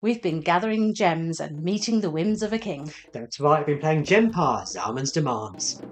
We've been gathering gems and meeting the whims of a king. That's right, I've been playing Gempire, Zarmund's Demands.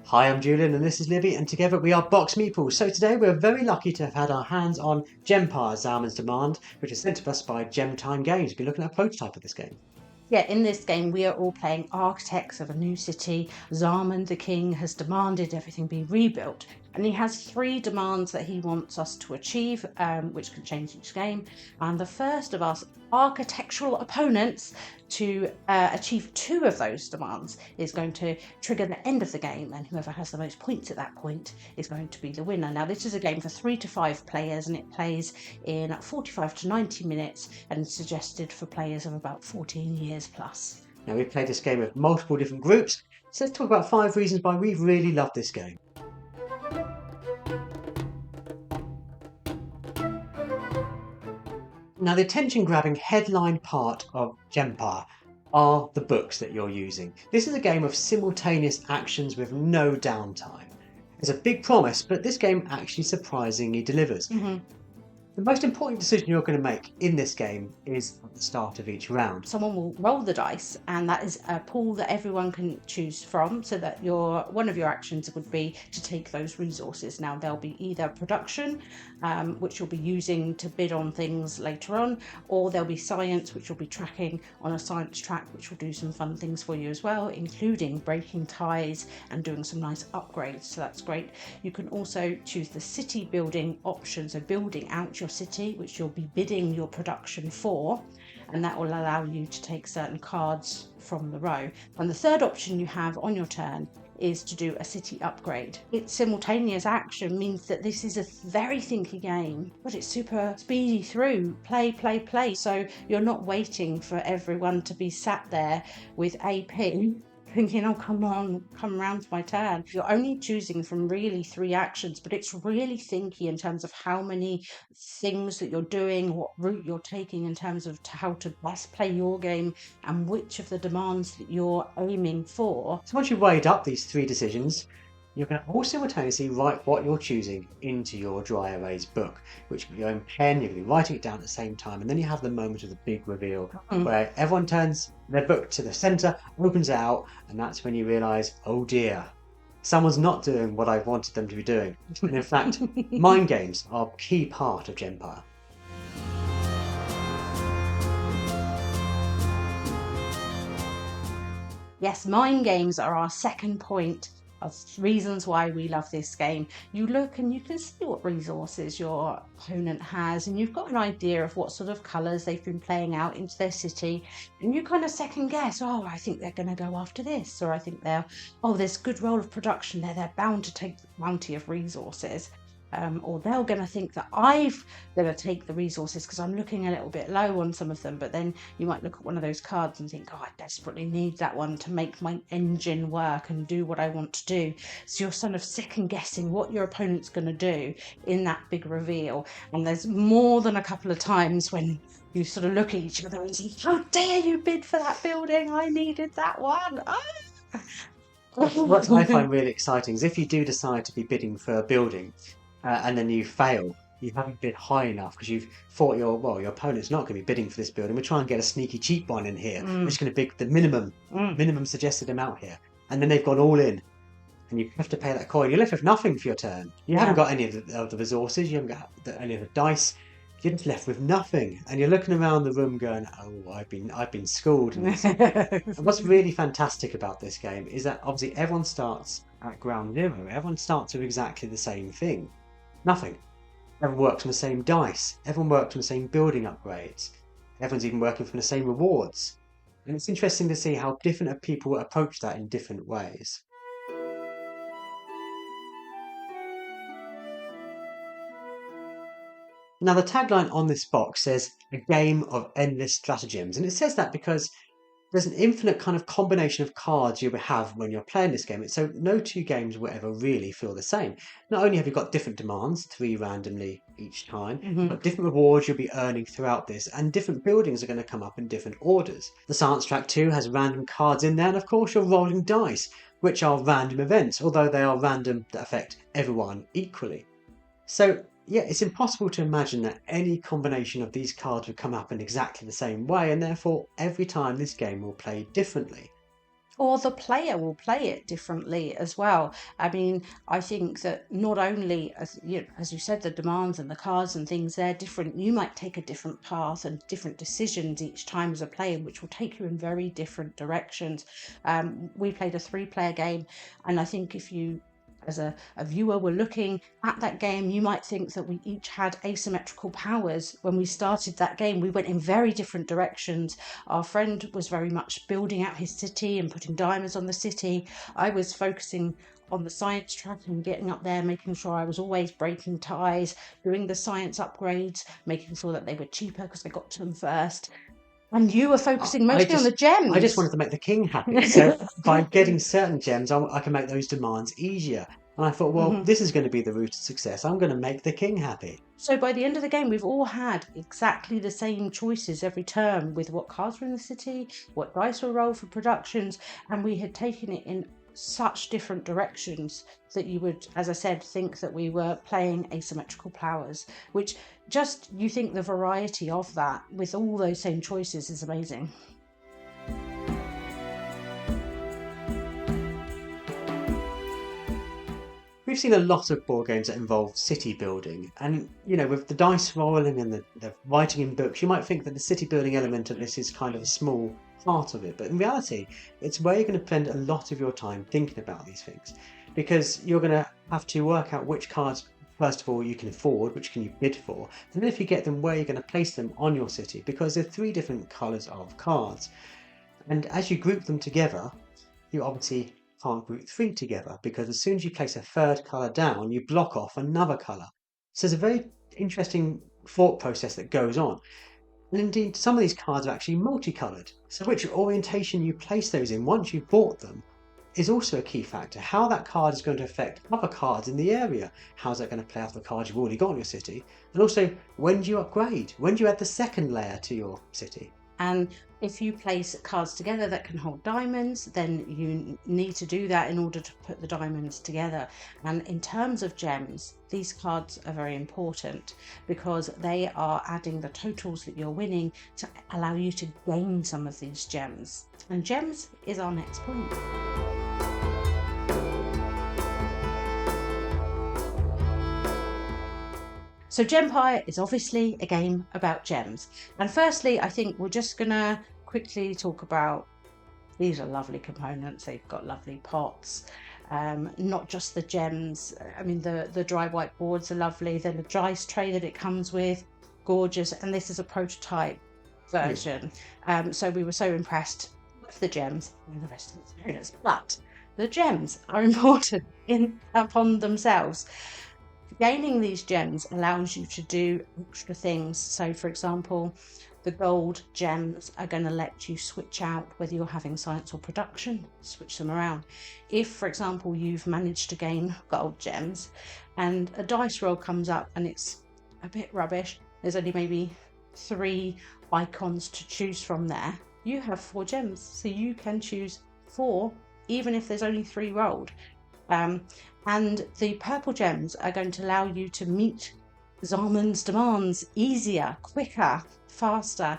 Hi, I'm Julian and this is Libby, and together we are BoxedMeeples. So today we're very lucky to have had our hands on Gempire, Zarmund's Demand, which is sent to us by Gem Games. We'll be looking at a prototype of this game. Yeah, in this game we are all playing architects of a new city. Zarmund the king has demanded everything be rebuilt, and he has 3 demands that he wants us to achieve, which can change each game. And the first of us architectural opponents to achieve 2 of those demands is going to trigger the end of the game, and whoever has the most points at that point is going to be the winner. Now, this is a game for 3 to 5 players, and it plays in 45 to 90 minutes, and it's suggested for players of about 14 years plus. Now, we've played this game with multiple different groups, so let's talk about 5 reasons why we really love this game. Now, the attention-grabbing headline part of Gempire are the books that you're using. This is a game of simultaneous actions with no downtime. It's a big promise, but this game actually surprisingly delivers. The most important decision you're going to make in this game is at the start of each round. Someone will roll the dice, and that is a pool that everyone can choose from, so that one of your actions would be to take those resources. Now, there'll be either production, which you'll be using to bid on things later on, or there'll be science, which you'll be tracking on a science track, which will do some fun things for you as well, including breaking ties and doing some nice upgrades, so that's great. You can also choose the city building option, so building out your city, which you'll be bidding your production for, and that will allow you to take certain cards from the row. And the third option you have on your turn is to do a city upgrade. Its simultaneous action means that this is a very thinky game, but it's super speedy through. Play. So you're not waiting for everyone to be sat there with AP thinking, oh, come on, come round to my turn. You're only choosing from really 3 actions, but it's really thinky in terms of how many things that you're doing, what route you're taking in terms of how to best play your game, and which of the demands that you're aiming for. So once you've weighed up these 3 decisions, you can also simultaneously write what you're choosing into your dry erase book, which will be your own pen. You're going to be writing it down at the same time, and then you have the moment of the big reveal where everyone turns their book to the centre, opens it out, and that's when you realise, oh dear, someone's not doing what I wanted them to be doing. And in fact, mind games are a key part of Gempire. Yes, mind games are our second point of reasons why we love this game. You look and you can see what resources your opponent has, and you've got an idea of what sort of colours they've been playing out into their city, and you kind of second guess, oh, I think they're going to go after this, or I think there's good roll of production there, they're bound to take the bounty of resources. Or they're going to think that I'm going to take the resources because I'm looking a little bit low on some of them. But then you might look at one of those cards and think, oh, I desperately need that one to make my engine work and do what I want to do. So you're sort of second guessing what your opponent's going to do in that big reveal. And there's more than a couple of times when you sort of look at each other and say, how dare you bid for that building? I needed that one. What I find really exciting is if you do decide to be bidding for a building, and then you fail, you haven't bid high enough because you've thought your opponent's not going to be bidding for this building. We'll try and get a sneaky cheap one in here. We're just going to bid the minimum suggested amount here. And then they've gone all in. And you have to pay that coin. You're left with nothing for your turn. You haven't got any of the resources. You haven't got any of the dice. You're just left with nothing. And you're looking around the room going, oh, I've been schooled in this. And what's really fantastic about this game is that obviously everyone starts at ground zero. Everyone starts with exactly the same thing. Nothing. Everyone works on the same dice. Everyone works on the same building upgrades. Everyone's even working from the same rewards. And it's interesting to see how different people approach that in different ways. Now, the tagline on this box says, a game of endless stratagems. And it says that because there's an infinite kind of combination of cards you will have when you're playing this game. So no 2 games will ever really feel the same. Not only have you got different demands, 3 randomly each time, but different rewards you'll be earning throughout this, and different buildings are going to come up in different orders. The science track too has random cards in there, and of course you're rolling dice, which are random events, although they are random that affect everyone equally. So yeah, it's impossible to imagine that any combination of these cards would come up in exactly the same way, and therefore every time this game will play differently. Or the player will play it differently as well. I mean, I think that not only, as you said, the demands and the cards and things, they're different. You might take a different path and different decisions each time as a player, which will take you in very different directions. We played a 3-player game, and I think if you, as a viewer, were looking at that game, you might think that we each had asymmetrical powers. When we started that game, we went in very different directions. Our friend was very much building out his city and putting diamonds on the city. I was focusing on the science track and getting up there, making sure I was always breaking ties, doing the science upgrades, making sure that they were cheaper because I got to them first. And you were focusing mostly on the gems. I just wanted to make the king happy. So by getting certain gems, I can make those demands easier. And I thought, well, this is going to be the route to success. I'm going to make the king happy. So by the end of the game, we've all had exactly the same choices every turn with what cards were in the city, what dice were rolled for productions, and we had taken it in such different directions that you would, as I said, think that we were playing asymmetrical powers, which just, you think the variety of that with all those same choices is amazing. We've seen a lot of board games that involve city building, and with the dice rolling and the writing in books, you might think that the city building element of this is kind of a small part of it, but in reality it's where you're going to spend a lot of your time thinking about these things, because you're going to have to work out which cards, first of all, you can afford, which can you bid for, and then if you get them, where you're going to place them on your city, because there are 3 different colours of cards, and as you group them together, you obviously can't group 3 together, because as soon as you place a 3rd colour down, you block off another colour. So there's a very interesting thought process that goes on. And indeed, some of these cards are actually multicoloured. So which orientation you place those in once you've bought them is also a key factor. How that card is going to affect other cards in the area. How's that going to play out the cards you've already got in your city? And also, when do you upgrade? When do you add the 2nd layer to your city? And if you place cards together that can hold diamonds, then you need to do that in order to put the diamonds together. And in terms of gems, these cards are very important because they are adding the totals that you're winning to allow you to gain some of these gems. And gems is our next point. So Gempire is obviously a game about gems. And firstly, I think we're just going to quickly talk about, these are lovely components. They've got lovely pots, not just the gems. I mean, the dry white boards are lovely. Then the dice tray that it comes with, gorgeous. And this is a prototype version. So we were so impressed with the gems and the rest of the components. But the gems are important upon themselves. Gaining these gems allows you to do extra things. So for example, the gold gems are going to let you switch out whether you're having science or production, switch them around. If, for example, you've managed to gain gold gems and a dice roll comes up and it's a bit rubbish, there's only maybe 3 icons to choose from there, you have 4 gems. So you can choose 4 even if there's only 3 rolled. And the purple gems are going to allow you to meet Zarmund's demands easier, quicker, faster.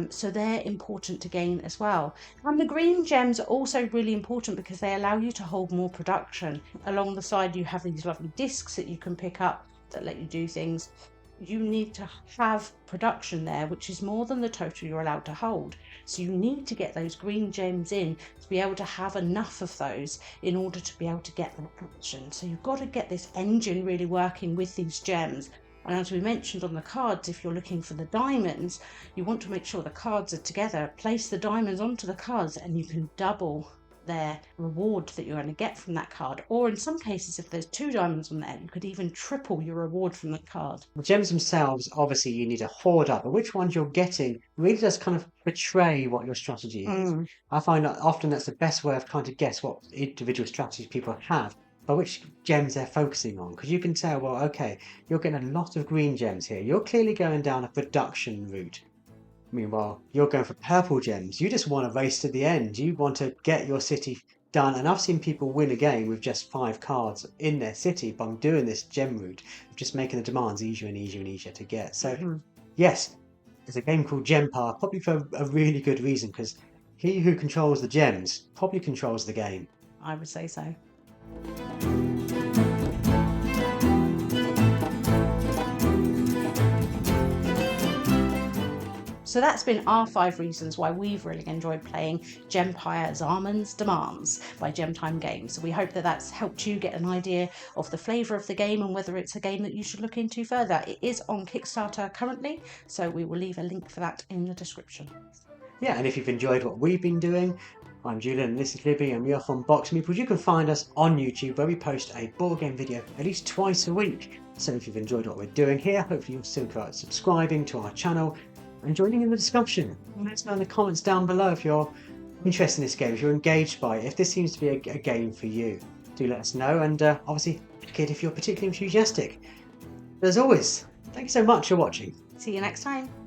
So they're important to gain as well. And the green gems are also really important because they allow you to hold more production. Along the side, you have these lovely discs that you can pick up that let you do things. You need to have production there, which is more than the total you're allowed to hold. So you need to get those green gems in to be able to have enough of those in order to be able to get that production. So you've got to get this engine really working with these gems. And as we mentioned on the cards, if you're looking for the diamonds, you want to make sure the cards are together. Place the diamonds onto the cards and you can double their reward that you're going to get from that card. Or in some cases, if there's 2 diamonds on there, you could even triple your reward from that card. The gems themselves, obviously, you need to hoard up, but which ones you're getting really does kind of portray what your strategy is. I find that often that's the best way of trying to guess what individual strategies people have, by which gems they're focusing on, because you can tell, well, okay, you're getting a lot of green gems here. You're clearly going down a production route. Meanwhile, you're going for purple gems. You just want to race to the end. You want to get your city done, and I've seen people win a game with just 5 cards in their city by doing this gem route, just making the demands easier and easier and easier to get. So yes, there's a game called Gempire, probably for a really good reason, because he who controls the gems probably controls the game. I would say so. So that's been our 5 reasons why we've really enjoyed playing Gempire Zarmund's Demands by Gemtime Games. So we hope that that's helped you get an idea of the flavour of the game and whether it's a game that you should look into further. It is on Kickstarter currently, so we will leave a link for that in the description. Yeah, and if you've enjoyed what we've been doing, I'm Julian and this is Libby, and we are from BoxedMeeples. You can find us on YouTube, where we post a board game video at least twice a week. So if you've enjoyed what we're doing here, hopefully you'll still consider subscribing to our channel and joining in the discussion. Let us know in the comments down below if you're interested in this game, if you're engaged by it, if this seems to be a game for you. Do let us know, and obviously, kid, if you're particularly enthusiastic. But as always, thank you so much for watching. See you next time.